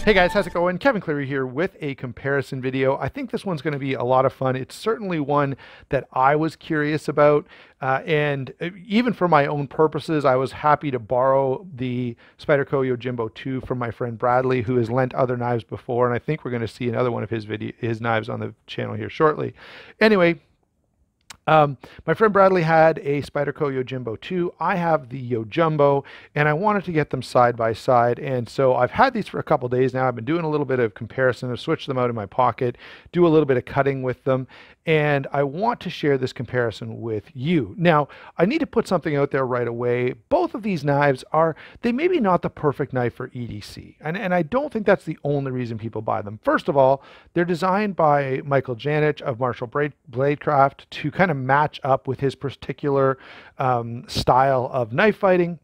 Hey guys, how's it going? Kevin Cleary here with a comparison video. I think this one's going to be a lot of fun. It's certainly one that I was curious about, and even for my own purposes, I was happy to borrow the Spyderco Jojimbo 2 from my friend Bradley, who has lent other knives before, and I think we're going to see another one of his knives on the channel here shortly. Anyway, my friend Bradley had a Spyderco Jojimbo 2. I have the Jojumbo, and I wanted to get them side by side. And so I've had these for a couple days now. I've been doing a little bit of comparison. I've switched them out in my pocket, do a little bit of cutting with them, and I want to share this comparison with you. Now, I need to put something out there right away. Both of these knives they may be not the perfect knife for EDC, and I don't think that's the only reason people buy them. First of all, they're designed by Michael Janich of Martial Bladecraft to kind of match up with his particular style of knife fighting.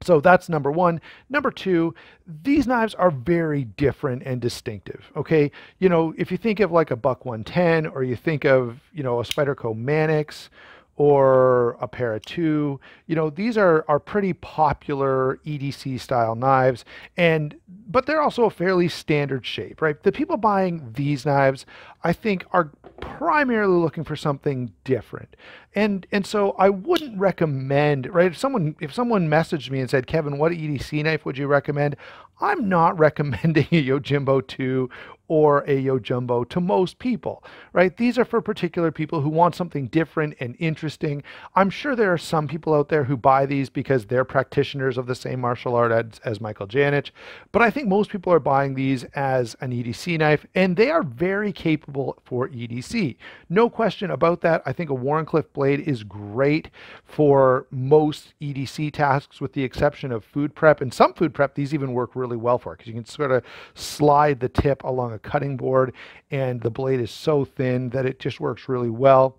So that's number one. Number two, these knives are very different and distinctive. Okay, you know, if you think of like a Buck 110, or you think of, you know, a Spyderco Manix or a Para 2, you know, these are pretty popular EDC style knives, but they're also a fairly standard shape, right? The people buying these knives, I think, are primarily looking for something different. And so I wouldn't recommend, right? If someone messaged me and said, Kevin, what EDC knife would you recommend? I'm not recommending a Jojimbo 2 or a Jojumbo to most people, right? These are for particular people who want something different and interesting. I'm sure there are some people out there who buy these because they're practitioners of the same martial art as Michael Janich, but I think most people are buying these as an EDC knife, and they are very capable for EDC. No question about that. I think a Wharncliffe blade is great for most EDC tasks, with the exception of food prep, and some food prep these even work really well for, because you can sort of slide the tip along a cutting board and the blade is so thin that it just works really well.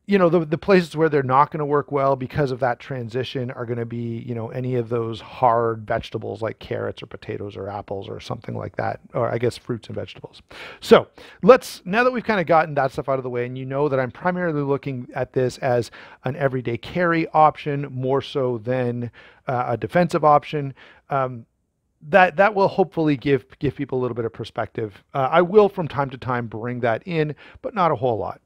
You know, the places where they're not going to work well because of that transition are going to be, you know, any of those hard vegetables like carrots or potatoes or apples or something like that, or I guess fruits and vegetables. So now that we've kind of gotten that stuff out of the way, and you know that I'm primarily looking at this as an everyday carry option more so than a defensive option, that will hopefully give people a little bit of perspective. I will from time to time bring that in, but not a whole lot.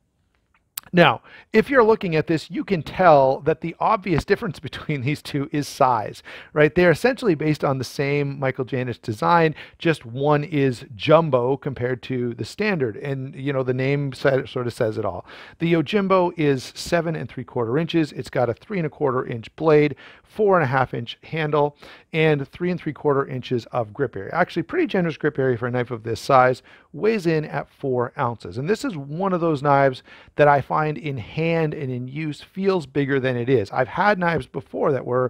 Now, if you're looking at this, you can tell that the obvious difference between these two is size, right? They're essentially based on the same Michael Janich design, just one is jumbo compared to the standard. And, you know, the name sort of says it all. The Jojimbo is 7 3/4 inches. It's got a 3 1/4 inch blade, 4 1/2 inch handle, and 3 3/4 inches of grip area. Actually, pretty generous grip area for a knife of this size. Weighs in at 4 ounces. And this is one of those knives that I find in hand and in use feels bigger than it is. I've had knives before that were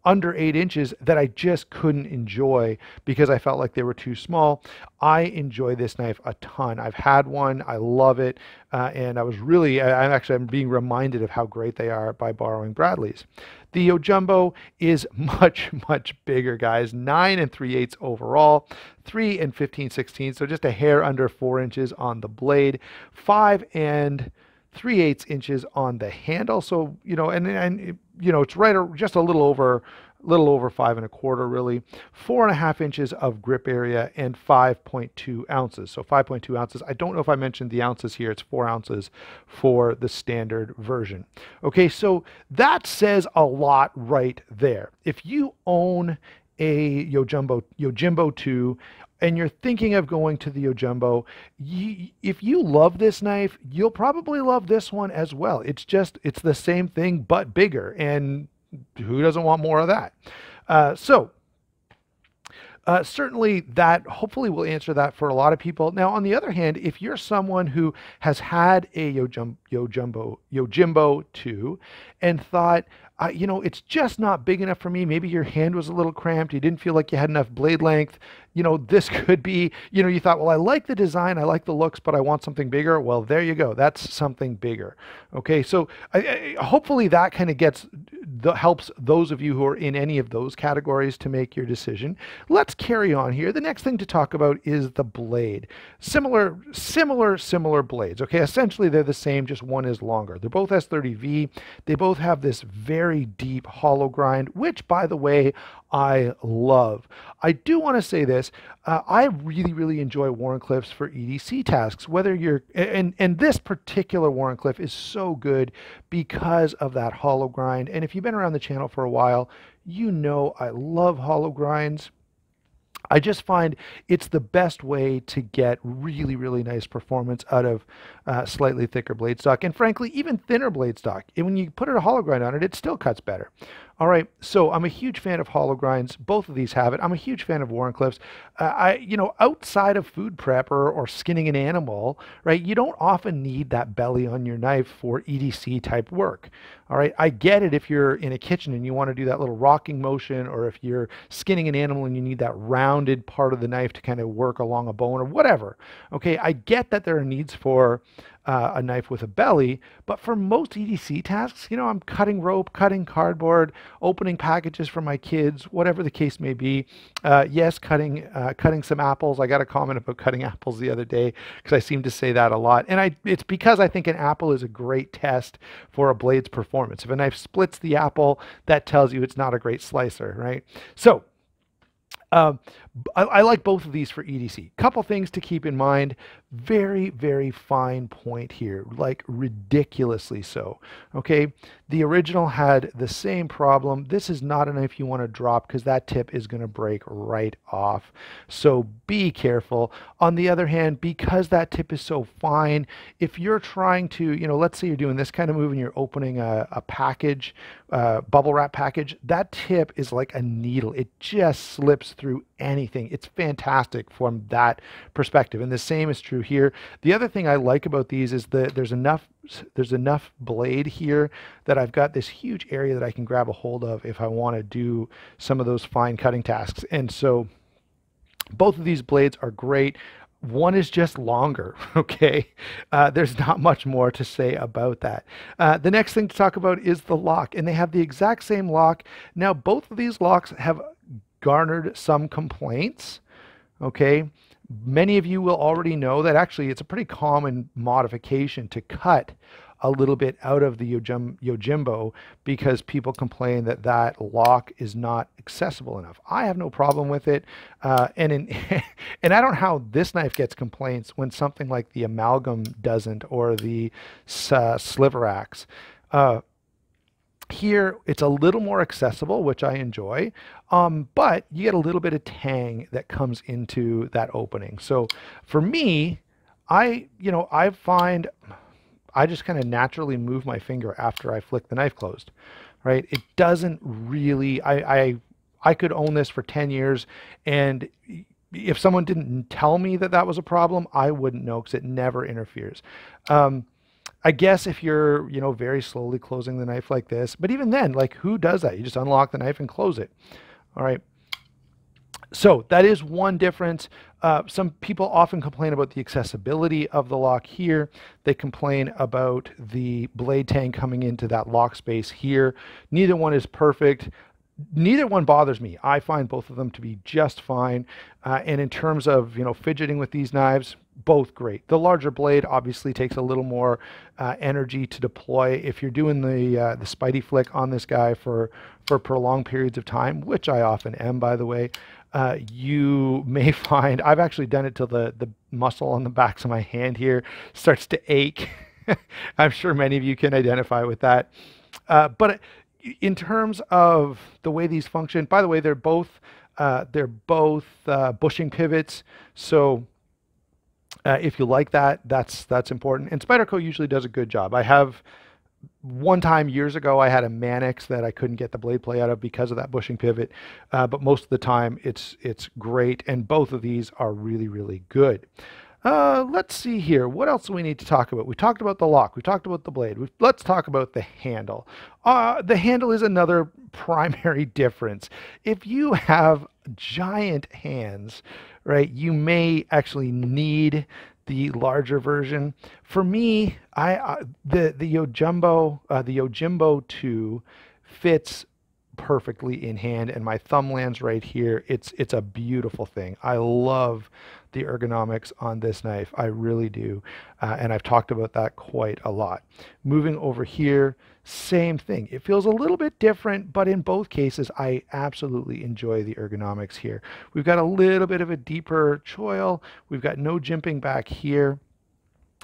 under 8 inches that I just couldn't enjoy because I felt like they were too small. I enjoy this knife a ton. I've had one, I love it, and I'm being reminded of how great they are by borrowing Bradley's. The Jojumbo is much, much bigger, guys. 9 3/8 overall, 3 15/16, so just a hair under 4 inches on the blade, 5 3/8 inches on the handle. So, you know, and you know, it's just a little over 5 1/4 really. 4 1/2 inches of grip area and 5.2 ounces. So 5.2 ounces. I don't know if I mentioned the ounces here. It's 4 ounces for the standard version. Okay, so that says a lot right there. If you own a Jojimbo 2 and you're thinking of going to the Jojumbo, if you love this knife, you'll probably love this one as well. It's the same thing, but bigger. And who doesn't want more of that? Certainly that hopefully will answer that for a lot of people. Now, on the other hand, if you're someone who has had a Jojimbo 2 and thought, you know, it's just not big enough for me. Maybe your hand was a little cramped. You didn't feel like you had enough blade length. You know, this could be, you know, you thought, well, I like the design, I like the looks, but I want something bigger. Well, there you go. That's something bigger. Okay, so hopefully that kind of helps those of you who are in any of those categories to make your decision. Let's carry on here. The next thing to talk about is the blade. Similar blades. Okay, essentially they're the same, just one is longer. They're both S30V. They both have this very very deep hollow grind, which, by the way, I love. I do want to say this. I really enjoy Wharncliffes for EDC tasks, whether you're, and this particular Wharncliffe is so good because of that hollow grind. And if you've been around the channel for a while, you know I love hollow grinds. I just find it's the best way to get really nice performance out of slightly thicker blade stock, and frankly, even thinner blade stock. And when you put a hollow grind on it, it still cuts better. All right, so I'm a huge fan of hollow grinds. Both of these have it. I'm a huge fan of Wharncliffes. Outside of food prep or skinning an animal, right, you don't often need that belly on your knife for EDC type work. All right, I get it if you're in a kitchen and you want to do that little rocking motion, or if you're skinning an animal and you need that rounded part of the knife to kind of work along a bone or whatever. Okay, I get that there are needs for a knife with a belly, but for most EDC tasks, I'm cutting rope, cutting cardboard, opening packages for my kids, whatever the case may be. Yes, cutting some apples. I got a comment about cutting apples the other day because I seem to say that a lot, and it's because I think an apple is a great test for a blade's performance. If a knife splits the apple, that tells you it's not a great slicer, right? So I like both of these for EDC. Couple things to keep in mind. Very fine point here, like ridiculously so. Okay, the original had the same problem. This is not a knife you want to drop because that tip is going to break right off. So be careful. On the other hand, because that tip is so fine, if you're trying to, let's say you're doing this kind of move and you're opening a package, bubble wrap package, that tip is like a needle. It just slips through anything. It's fantastic from that perspective. And the same is true here. The other thing I like about these is that there's enough blade here that I've got this huge area that I can grab a hold of if I want to do some of those fine cutting tasks. And so both of these blades are great. One is just longer, okay? There's not much more to say about that. The next thing to talk about is the lock, and they have the exact same lock. Now, both of these locks have garnered some complaints, okay? Many of you will already know that actually it's a pretty common modification to cut a little bit out of the Jojimbo because people complain that that lock is not accessible enough. I have no problem with it. And I don't know how this knife gets complaints when something like the Amalgam doesn't, or the Sliver Axe. Here, it's a little more accessible, which I enjoy, but you get a little bit of tang that comes into that opening. So for me, I find I just kind of naturally move my finger after I flick the knife closed, right? It doesn't really, I could own this for 10 years, and if someone didn't tell me that that was a problem, I wouldn't know because it never interferes. I guess if you're, very slowly closing the knife like this, but even then, like, who does that? You just unlock the knife and close it. All right. So that is one difference. Some people often complain about the accessibility of the lock here. They complain about the blade tang coming into that lock space here. Neither one is perfect. Neither one bothers me. I find both of them to be just fine. And in terms of, fidgeting with these knives, both great. The larger blade obviously takes a little more energy to deploy. If you're doing the Spidey flick on this guy for prolonged periods of time, which I often am, by the way, you may find, I've actually done it till the muscle on the backs of my hand here starts to ache. I'm sure many of you can identify with that. But in terms of the way these function, by the way, they're both bushing pivots. So if you like that, that's important. And Spyderco usually does a good job. I have one time years ago, I had a Mannix that I couldn't get the blade play out of because of that bushing pivot. But most of the time it's great. And both of these are really good. Let's see here. What else do we need to talk about? We talked about the lock. We talked about the blade. Let's talk about the handle. The handle is another primary difference. If you have giant hands, right, you may actually need the larger version. For me, the Jojimbo 2 fits perfectly in hand, and my thumb lands right here. It's a beautiful thing. I love the ergonomics on this knife. I really do. And I've talked about that quite a lot. Moving over here, same thing. It feels a little bit different, but in both cases, I absolutely enjoy the ergonomics here. We've got a little bit of a deeper choil. We've got no jimping back here.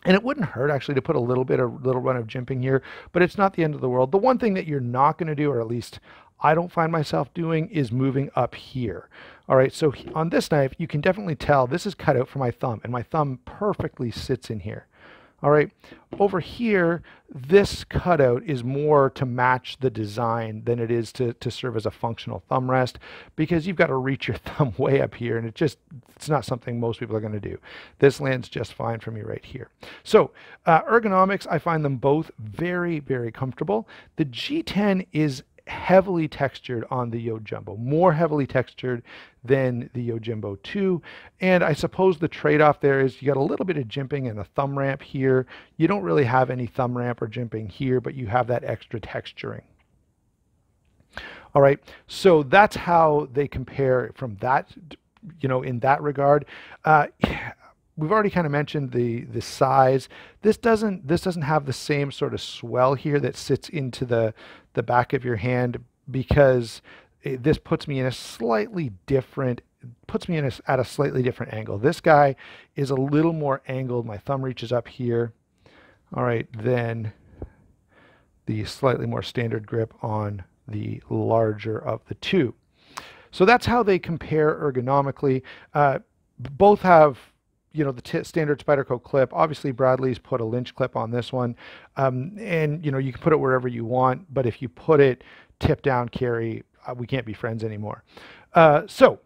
And it wouldn't hurt actually to put a little run of jimping here, but it's not the end of the world. The one thing that you're not going to do, or at least I don't find myself doing, is moving up here. All right, so on this knife, you can definitely tell this is cut out for my thumb, and my thumb perfectly sits in here. All right, over here, this cutout is more to match the design than it is to serve as a functional thumb rest, because you've got to reach your thumb way up here, and it's not something most people are going to do. This lands just fine for me right here. So ergonomics, I find them both very, very comfortable. The G10 is heavily textured on the Jojumbo, more heavily textured than the Jojimbo 2. And I suppose the trade-off there is you got a little bit of jimping and a thumb ramp here. You don't really have any thumb ramp or jimping here, but you have that extra texturing. All right, so that's how they compare from that, in that regard. We've already kind of mentioned the size. This doesn't have the same sort of swell here that sits into the back of your hand, because this puts me in a slightly different, at a slightly different angle. This guy is a little more angled. My thumb reaches up here. All right, then the slightly more standard grip on the larger of the two. So that's how they compare ergonomically. Both have the standard Spyderco clip. Obviously, Bradley's put a Lynch clip on this one. And, you can put it wherever you want, but if you put it tip down carry, we can't be friends anymore. So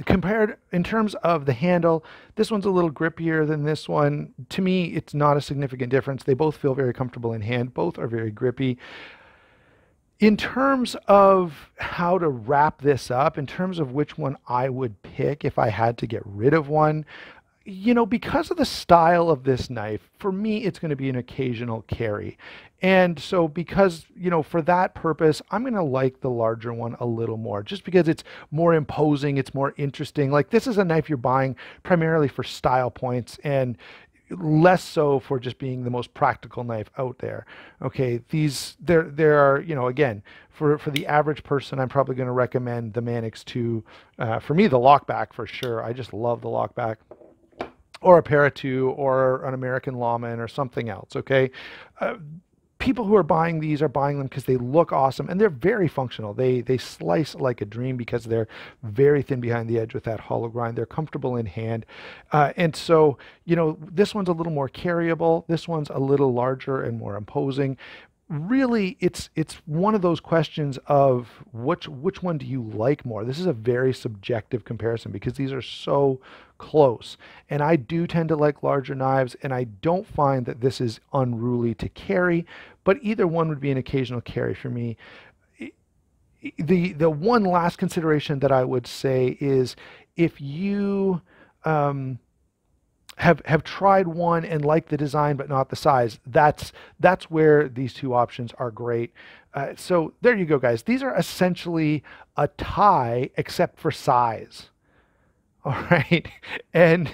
compared in terms of the handle, this one's a little grippier than this one. To me, it's not a significant difference. They both feel very comfortable in hand. Both are very grippy. In terms of how to wrap this up, in terms of which one I would pick if I had to get rid of one, because of the style of this knife, for me, it's going to be an occasional carry. And so because, for that purpose, I'm going to like the larger one a little more, just because it's more imposing, it's more interesting. Like, this is a knife you're buying primarily for style points, and less so for just being the most practical knife out there. Okay, there are, again, for the average person, I'm probably going to recommend the Manix 2. For me, the Lockback for sure. I just love the Lockback. Or a Para 2, or an American Lawman, or something else. Okay, people who are buying these are buying them because they look awesome, and they're very functional. They slice like a dream because they're very thin behind the edge with that hollow grind. They're comfortable in hand, and so this one's a little more carryable. This one's a little larger and more imposing. Really, it's one of those questions of which one do you like more? This is a very subjective comparison because these are so close. And I do tend to like larger knives, and I don't find that this is unruly to carry, but either one would be an occasional carry for me. The one last consideration that I would say is, if you have tried one and like the design but not the size, that's where these two options are great. So there you go, guys. These are essentially a tie except for size. All right, and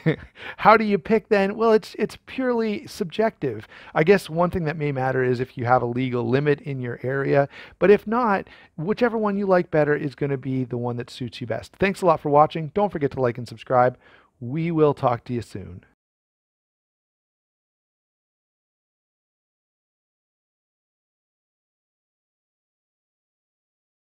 how do you pick then? Well, it's purely subjective. I guess one thing that may matter is if you have a legal limit in your area, but if not, whichever one you like better is going to be the one that suits you best. Thanks a lot for watching. Don't forget to like and subscribe. We will talk to you soon.